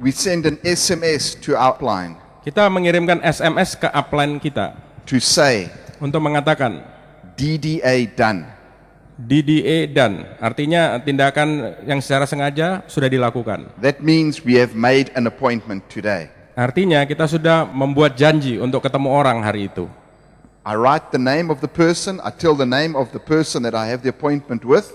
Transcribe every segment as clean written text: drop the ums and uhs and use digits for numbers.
we send an SMS to Outline Kita mengirimkan SMS ke upline kita to say untuk mengatakan DDA done. DDA done, artinya tindakan yang secara sengaja sudah dilakukan. That means we have made an appointment today. Artinya kita sudah membuat janji untuk ketemu orang hari itu. I write the name of the person, I tell the name of the person that I have the appointment with,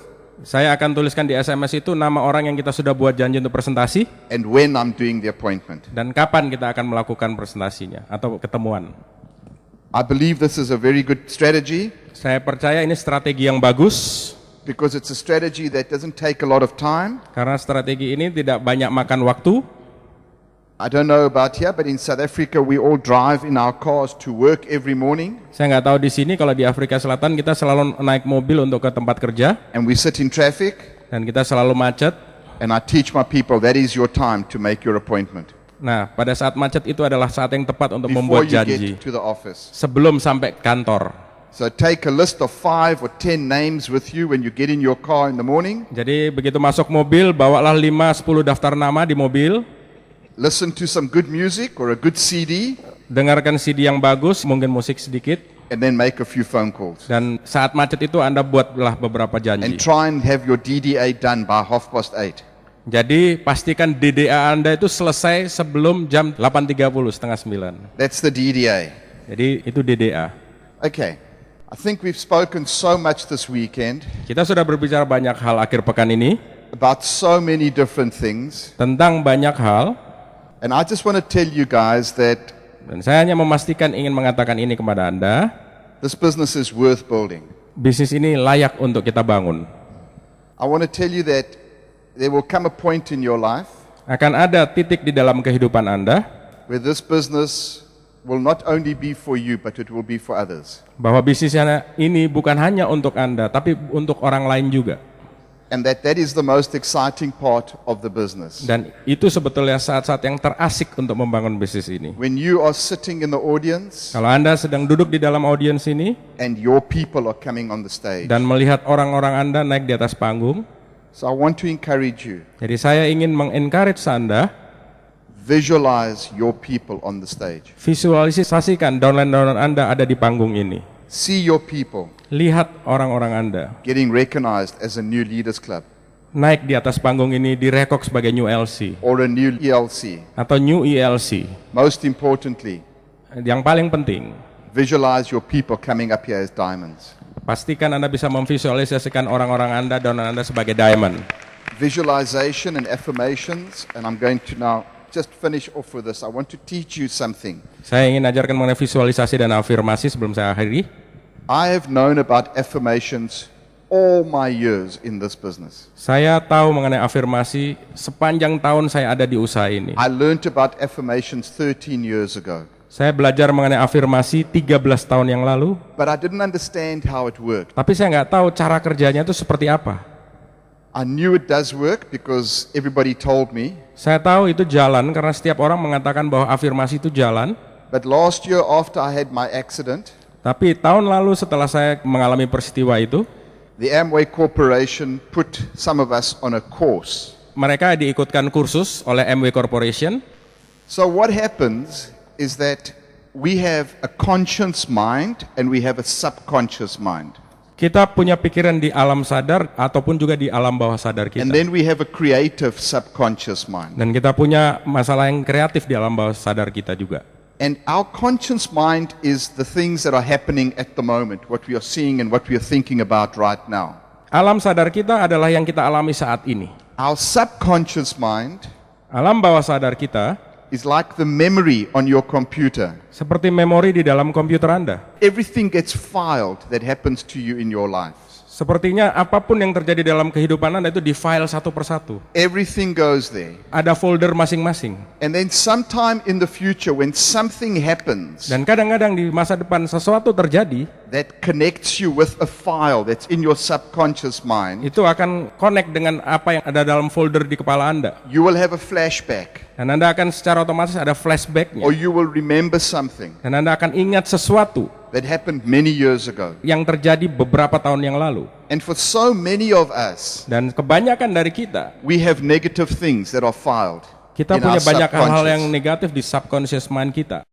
Saya akan tuliskan di SMS itu nama orang yang kita sudah buat janji untuk presentasi and when I'm doing the appointment. dan kapan kita akan melakukan presentasinya atau ketemuan. I believe this is a very good strategy Saya percaya ini strategi yang bagus because it's a strategy that doesn't take a lot of time. karena strategi ini tidak banyak makan waktu. I don't know about here, but in South Africa we all drive in our cars to work every morning, Saya nggak tahu di sini, kalau di Afrika Selatan kita selalu naik mobil untuk ke tempat kerja and we sit in traffic, dan kita selalu macet. and I teach my people that is your time to make your appointment Nah, pada saat macet itu adalah saat yang tepat untuk before membuat you janji get to the office. sebelum sampai kantor. So take a list of 5 or 10 names with you when you get in your car in the morning. Jadi begitu masuk mobil, bawalah 5-10 daftar nama di mobil, Listen to some good music or a good CD, dengarkan CD yang bagus, mungkin musik sedikit, and then make a few phone calls. dan saat macet itu Anda buatlah beberapa And janji. try and have your DDA done by 8:30. Jadi pastikan DDA Anda itu selesai sebelum jam 8.30, setengah 9. That's the DDA. Jadi itu DDA. Okay. I think we've spoken so much this weekend Kita sudah berbicara banyak hal akhir pekan ini, about so many different things. tentang banyak hal, And I just want to tell you guys that dan saya hanya memastikan ingin mengatakan ini kepada Anda, this business is worth building. bisnis ini layak untuk kita bangun. I want to tell you that there will come a point in your life Akan ada titik di dalam kehidupan Anda where this business will not only be for you, but it will be for others. bahwa bisnisnya ini bukan hanya untuk Anda, tapi untuk orang lain juga. And that is the most exciting part of the business. Dan itu sebetulnya saat-saat yang terasik untuk membangun bisnis ini. When you are sitting in the audience Kalau Anda sedang duduk di dalam audiens ini and your people are coming on the stage. dan melihat orang-orang Anda naik di atas panggung, So I want to encourage you, jadi saya ingin mengencourage Anda, visualize your people on the stage. visualisasikan downline-downline Anda ada di panggung ini. See your people Lihat orang-orang Anda getting recognized as a new leaders club naik di atas panggung ini direkok sebagai New LC or a new ELC. atau New ELC. Most importantly, Yang paling penting, visualize your people coming up here as diamonds. pastikan Anda bisa memvisualisasikan orang-orang Anda, downline Anda sebagai diamond. Visualization and affirmations, and I'm going to now just finish off with this. I want to teach you something. Saya ingin ajarkan mengenai visualisasi dan afirmasi sebelum saya akhiri. I have known about affirmations all my years in this business. Saya tahu mengenai afirmasi sepanjang tahun saya ada di usaha ini. I learned about affirmations 13 years ago, Saya belajar mengenai afirmasi 13 tahun yang lalu, but I didn't understand how it worked. tapi saya nggak tahu cara kerjanya itu seperti apa. I knew it does work because everybody told me, Saya tahu itu jalan karena setiap orang mengatakan bahwa afirmasi itu jalan, but last year after I had my accident, tapi tahun lalu setelah saya mengalami peristiwa itu, the Amway Corporation put some of us on a course. mereka diikutkan kursus oleh MW Corporation. So what happens is that we have a conscious mind and we have a subconscious mind. Kita punya pikiran di alam sadar ataupun juga di alam bawah sadar kita. And then we have a creative subconscious mind. Dan kita punya masalah yang kreatif di alam bawah sadar kita juga. And our conscious mind is the things that are happening at the moment, what we are seeing and what we are thinking about right now. Alam sadar kita adalah yang kita alami saat ini. Our subconscious mind Alam bawah sadar kita is like the memory on your computer. seperti memori di dalam komputer Anda. Everything gets filed that happens to you in your life. Sepertinya apapun yang terjadi dalam kehidupan Anda itu di-file satu persatu. Everything goes there. Ada folder masing-masing. And then sometime in the future when something happens Dan kadang-kadang di masa depan sesuatu terjadi, that connects you with a file that's in your subconscious mind, itu akan connect dengan apa yang ada dalam folder di kepala Anda. you will have a flashback Dan Anda akan secara otomatis ada flashback-nya. or you will remember something Dan Anda akan ingat sesuatu that happened many years ago. yang terjadi beberapa tahun yang lalu. And for so many of us, Dan kebanyakan dari kita, we have negative things that are filed. Kita in our punya banyak hal-hal yang subconscious. negatif di subconscious mind kita.